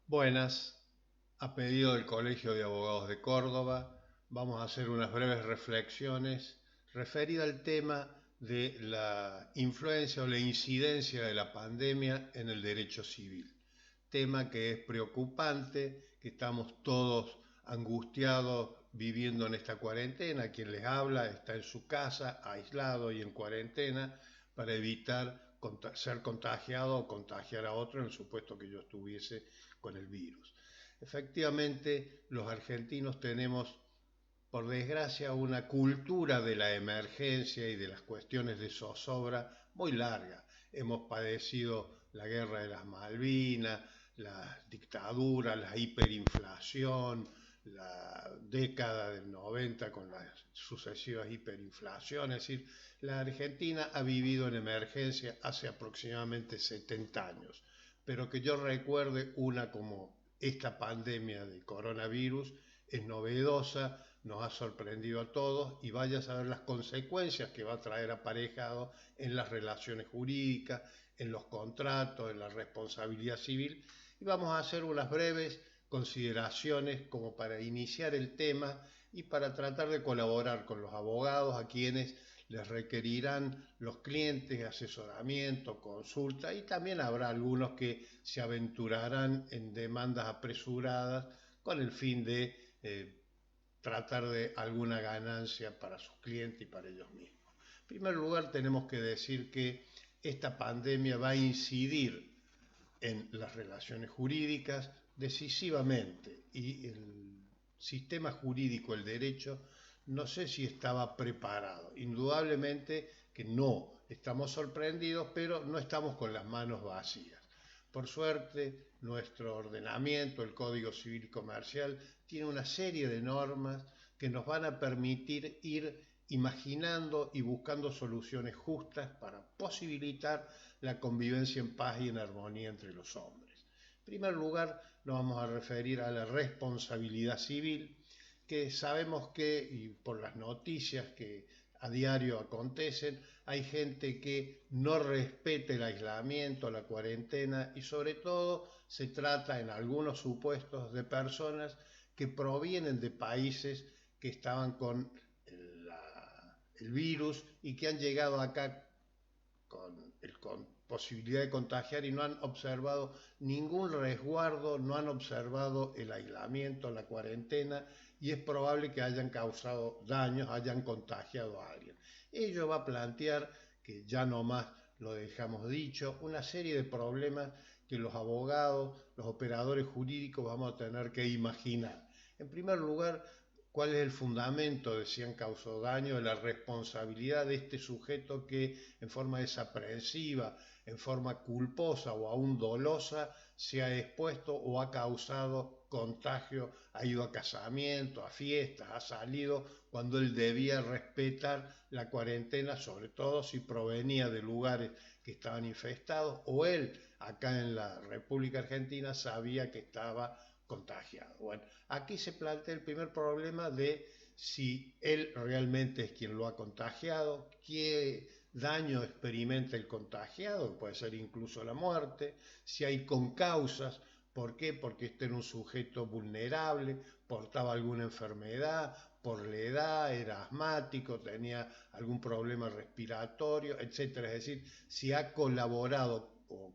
Buenas, a pedido del Colegio de Abogados de Córdoba, vamos a hacer unas breves reflexiones referidas al tema de la influencia o la incidencia de la pandemia en el derecho civil. Tema que es preocupante, que estamos todos angustiados viviendo en esta cuarentena. Quien les habla está en su casa, aislado y en cuarentena, para evitar ser contagiado o contagiar a otro en el supuesto que yo estuviese con el virus. Efectivamente, los argentinos tenemos, por desgracia, una cultura de la emergencia y de las cuestiones de zozobra muy larga. Hemos padecido la guerra de las Malvinas, la dictadura, la hiperinflación, la década del 90 con las sucesivas hiperinflaciones. Es decir, la Argentina ha vivido en emergencia hace aproximadamente 70 años, pero que yo recuerde una como esta pandemia de coronavirus es novedosa, nos ha sorprendido a todos y vaya a saber las consecuencias que va a traer aparejado en las relaciones jurídicas, en los contratos, en la responsabilidad civil. Y vamos a hacer unas breves consideraciones como para iniciar el tema y para tratar de colaborar con los abogados a quienes les requerirán los clientes asesoramiento, consulta, y también habrá algunos que se aventurarán en demandas apresuradas con el fin de tratar de alguna ganancia para sus clientes y para ellos mismos. En primer lugar, tenemos que decir que esta pandemia va a incidir en las relaciones jurídicas decisivamente y el sistema jurídico, el derecho, no sé si estaba preparado. Indudablemente que no, estamos sorprendidos, pero no estamos con las manos vacías. Por suerte, nuestro ordenamiento, el Código Civil y Comercial, tiene una serie de normas que nos van a permitir ir imaginando y buscando soluciones justas para posibilitar la convivencia en paz y en armonía entre los hombres. En primer lugar, nos vamos a referir a la responsabilidad civil, que sabemos que, y por las noticias que a diario acontecen, hay gente que no respeta el aislamiento, la cuarentena y sobre todo se trata en algunos supuestos de personas que provienen de países que estaban con el virus y que han llegado acá con posibilidad de contagiar y no han observado ningún resguardo, no han observado el aislamiento, la cuarentena y es probable que hayan causado daños, hayan contagiado a alguien. Ello va a plantear, que ya no más lo dejamos dicho, una serie de problemas que los abogados, los operadores jurídicos vamos a tener que imaginar. En primer lugar, ¿cuál es el fundamento de si han causado daño, de la responsabilidad de este sujeto que en forma desaprensiva, en forma culposa o aún dolosa se ha expuesto o ha causado contagio, ha ido a casamientos, a fiestas, ha salido cuando él debía respetar la cuarentena, sobre todo si provenía de lugares que estaban infestados o él acá en la República Argentina sabía que estaba contagiado? Bueno, aquí se plantea el primer problema de si él realmente es quien lo ha contagiado, qué daño experimenta el contagiado, puede ser incluso la muerte, si hay concausas, ¿por qué? Porque este era un sujeto vulnerable, portaba alguna enfermedad, por la edad, era asmático, tenía algún problema respiratorio, etcétera. Es decir, si ha colaborado o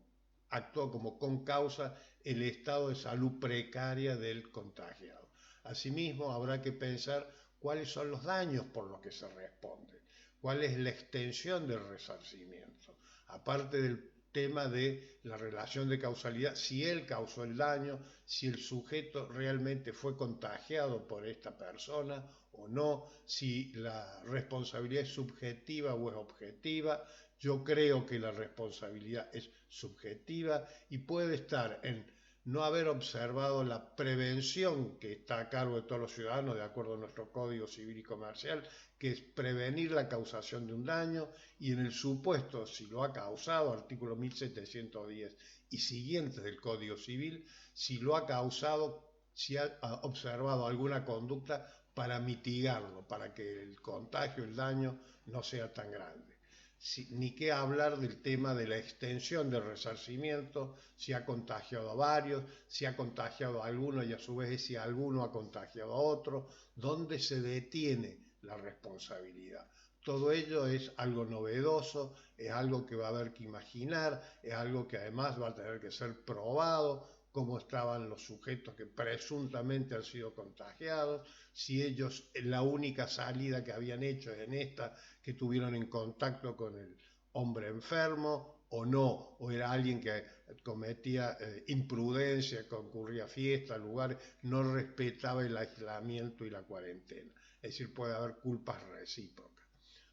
actuó como concausa el estado de salud precaria del contagiado. Asimismo, habrá que pensar cuáles son los daños por los que se responde, cuál es la extensión del resarcimiento, aparte del tema de la relación de causalidad, si él causó el daño, si el sujeto realmente fue contagiado por esta persona o no, si la responsabilidad es subjetiva o es objetiva. Yo creo que la responsabilidad es subjetiva y puede estar en no haber observado la prevención que está a cargo de todos los ciudadanos, de acuerdo a nuestro Código Civil y Comercial, que es prevenir la causación de un daño y en el supuesto, si lo ha causado, artículo 1710 y siguientes del Código Civil, si lo ha causado, si ha observado alguna conducta para mitigarlo, para que el contagio, el daño no sea tan grande. ni qué hablar del tema de la extensión del resarcimiento, si ha contagiado a varios, si ha contagiado a alguno y a su vez si alguno ha contagiado a otro, dónde se detiene la responsabilidad. Todo ello es algo novedoso, es algo que va a haber que imaginar, es algo que además va a tener que ser probado, cómo estaban los sujetos que presuntamente han sido contagiados, si ellos la única salida que habían hecho en esta, que tuvieron en contacto con el hombre enfermo o no, o era alguien que cometía imprudencia, concurría a fiestas, lugares, no respetaba el aislamiento y la cuarentena. Es decir, puede haber culpas recíprocas.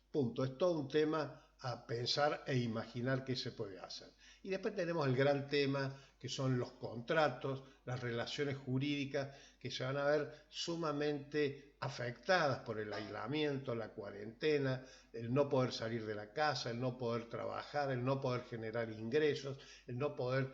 Punto. Es todo un tema a pensar e imaginar qué se puede hacer. Y después tenemos el gran tema que son los contratos, las relaciones jurídicas que se van a ver sumamente afectadas por el aislamiento, la cuarentena, el no poder salir de la casa, el no poder trabajar, el no poder generar ingresos, el no poder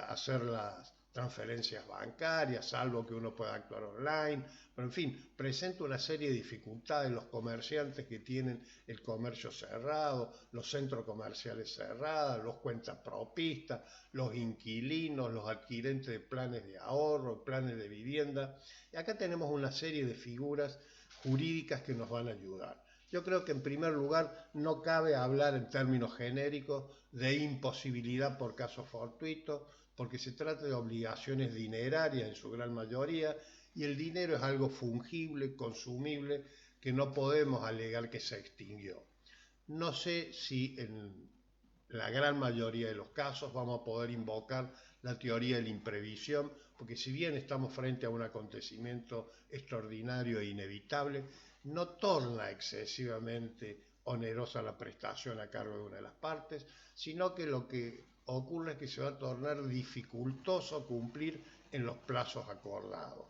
hacer las transferencias bancarias, salvo que uno pueda actuar online, pero en fin, presenta una serie de dificultades los comerciantes que tienen el comercio cerrado, los centros comerciales cerrados, los cuentapropistas, los inquilinos, los adquirentes de planes de ahorro, planes de vivienda. Y acá tenemos una serie de figuras jurídicas que nos van a ayudar. Yo creo que en primer lugar no cabe hablar en términos genéricos de imposibilidad por caso fortuito, porque se trata de obligaciones dinerarias en su gran mayoría, y el dinero es algo fungible, consumible, que no podemos alegar que se extinguió. No sé si en la gran mayoría de los casos vamos a poder invocar la teoría de la imprevisión, porque si bien estamos frente a un acontecimiento extraordinario e inevitable, no torna excesivamente onerosa la prestación a cargo de una de las partes, sino que lo que ocurre es que se va a tornar dificultoso cumplir en los plazos acordados.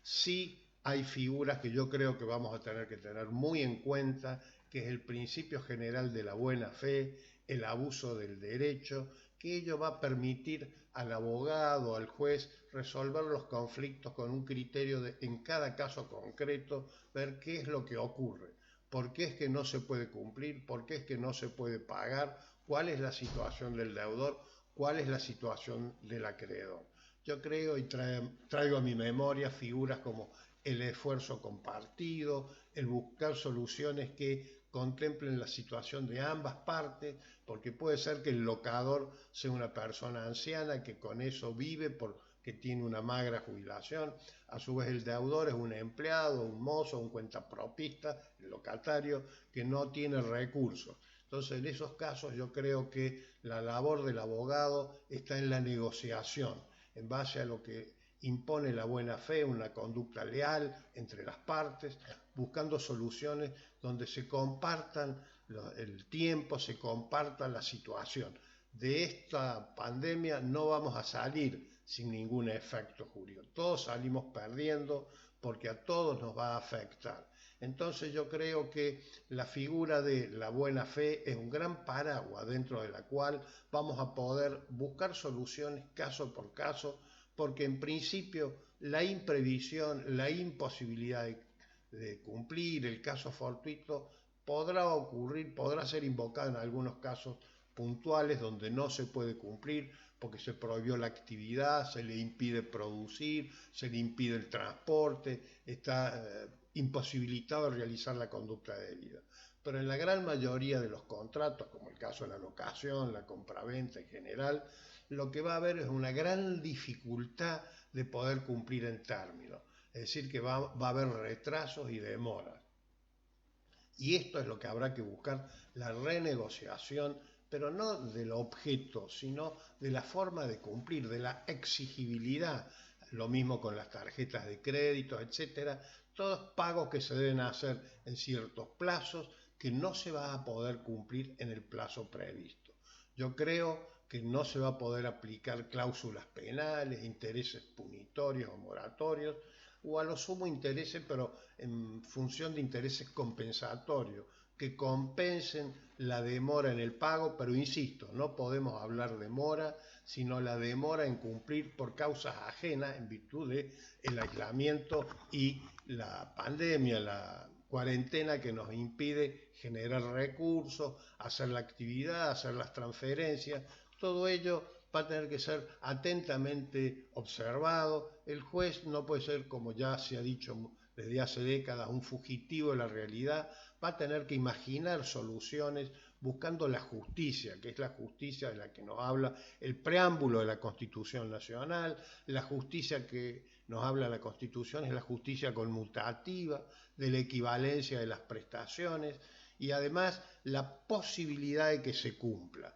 Sí hay figuras que yo creo que vamos a tener que tener muy en cuenta, que es el principio general de la buena fe, el abuso del derecho, que ello va a permitir al abogado, al juez, resolver los conflictos con un criterio de, en cada caso concreto, ver qué es lo que ocurre, por qué es que no se puede cumplir, por qué es que no se puede pagar, cuál es la situación del deudor, cuál es la situación del acreedor. Yo creo y traigo a mi memoria figuras como el esfuerzo compartido, el buscar soluciones que contemplen la situación de ambas partes, porque puede ser que el locador sea una persona anciana que con eso vive porque tiene una magra jubilación, a su vez el deudor es un empleado, un mozo, un cuentapropista, el locatario que no tiene recursos. Entonces, en esos casos yo creo que la labor del abogado está en la negociación, en base a lo que impone la buena fe, una conducta leal entre las partes, buscando soluciones donde se compartan el tiempo, se comparta la situación. De esta pandemia no vamos a salir sin ningún efecto jurídico. Todos salimos perdiendo porque a todos nos va a afectar. Entonces yo creo que la figura de la buena fe es un gran paraguas dentro de la cual vamos a poder buscar soluciones caso por caso, porque en principio la imprevisión, la imposibilidad de cumplir, el caso fortuito, podrá ocurrir, podrá ser invocado en algunos casos puntuales donde no se puede cumplir porque se prohibió la actividad, se le impide producir, se le impide el transporte, está imposibilitado de realizar la conducta debida. Pero en la gran mayoría de los contratos, como el caso de la locación, la compraventa en general, lo que va a haber es una gran dificultad de poder cumplir en términos. Es decir, que va a haber retrasos y demoras. Y esto es lo que habrá que buscar, la renegociación, pero no del objeto, sino de la forma de cumplir, de la exigibilidad. Lo mismo con las tarjetas de crédito, etcétera. Todos pagos que se deben hacer en ciertos plazos que no se va a poder cumplir en el plazo previsto. Yo creo que no se va a poder aplicar cláusulas penales, intereses punitorios o moratorios, o a lo sumo intereses, pero en función de intereses compensatorios, que compensen la demora en el pago, pero insisto, no podemos hablar de mora, sino la demora en cumplir por causas ajenas en virtud del aislamiento y la pandemia, cuarentena que nos impide generar recursos, hacer la actividad, hacer las transferencias. Todo ello va a tener que ser atentamente observado. El juez no puede ser, como ya se ha dicho desde hace décadas, un fugitivo de la realidad. Va a tener que imaginar soluciones buscando la justicia, que es la justicia de la que nos habla el preámbulo de la Constitución Nacional. La justicia que nos habla la Constitución es la justicia conmutativa, de la equivalencia de las prestaciones y además la posibilidad de que se cumpla.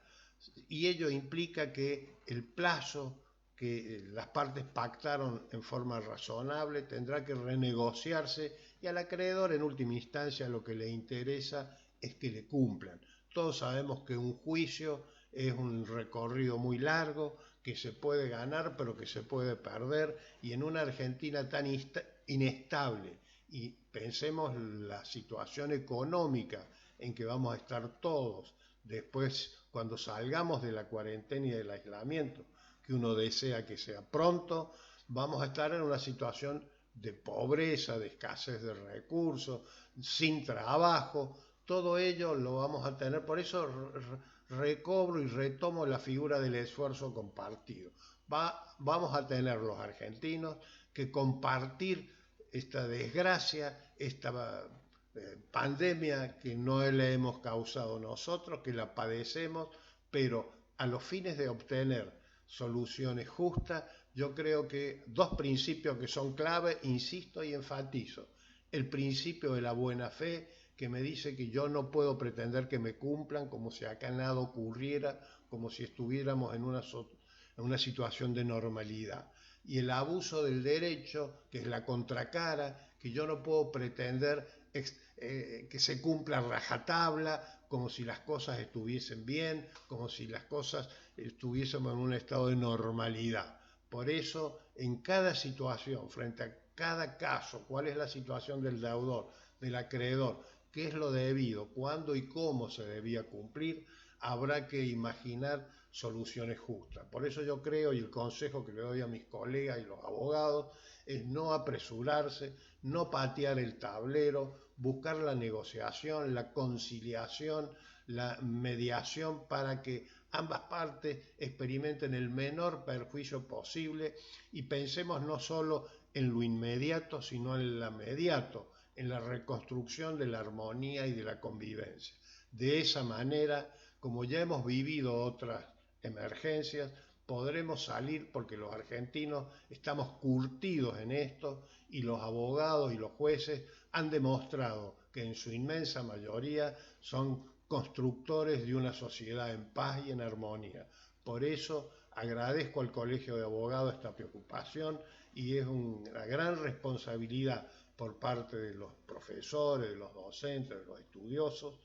Y ello implica que el plazo que las partes pactaron en forma razonable tendrá que renegociarse y al acreedor en última instancia lo que le interesa es que le cumplan. Todos sabemos que un juicio es un recorrido muy largo, que se puede ganar pero que se puede perder, y en una Argentina tan inestable, y pensemos la situación económica en que vamos a estar todos después cuando salgamos de la cuarentena y del aislamiento, que uno desea que sea pronto, vamos a estar en una situación de pobreza, de escasez de recursos, sin trabajo. Todo ello lo vamos a tener, por eso recobro y retomo la figura del esfuerzo compartido. Vamos a tener los argentinos que compartir esta desgracia, esta pandemia que no le hemos causado nosotros, que la padecemos, pero a los fines de obtener soluciones justas, yo creo que dos principios que son clave, insisto y enfatizo. El principio de la buena fe, que me dice que yo no puedo pretender que me cumplan como si acá nada ocurriera, como si estuviéramos en una situación de normalidad. Y el abuso del derecho, que es la contracara, que yo no puedo pretender que se cumpla rajatabla, como si las cosas estuviesen bien, como si las cosas estuviésemos en un estado de normalidad. Por eso, en cada situación, frente a cada caso, cuál es la situación del deudor, del acreedor, qué es lo debido, cuándo y cómo se debía cumplir, habrá que imaginar soluciones justas. Por eso yo creo, y el consejo que le doy a mis colegas y los abogados, es no apresurarse, no patear el tablero, buscar la negociación, la conciliación, la mediación para que ambas partes experimenten el menor perjuicio posible y pensemos no solo en lo inmediato, sino en lo mediato, en la reconstrucción de la armonía y de la convivencia. De esa manera, como ya hemos vivido otras emergencias, podremos salir porque los argentinos estamos curtidos en esto y los abogados y los jueces han demostrado que en su inmensa mayoría son constructores de una sociedad en paz y en armonía. Por eso agradezco al Colegio de Abogados esta preocupación y es una gran responsabilidad por parte de los profesores, de los docentes, de los estudiosos,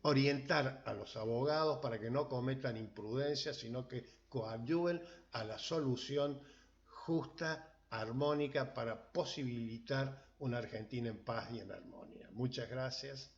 orientar a los abogados para que no cometan imprudencias, sino que coadyuven a la solución justa, armónica, para posibilitar una Argentina en paz y en armonía. Muchas gracias.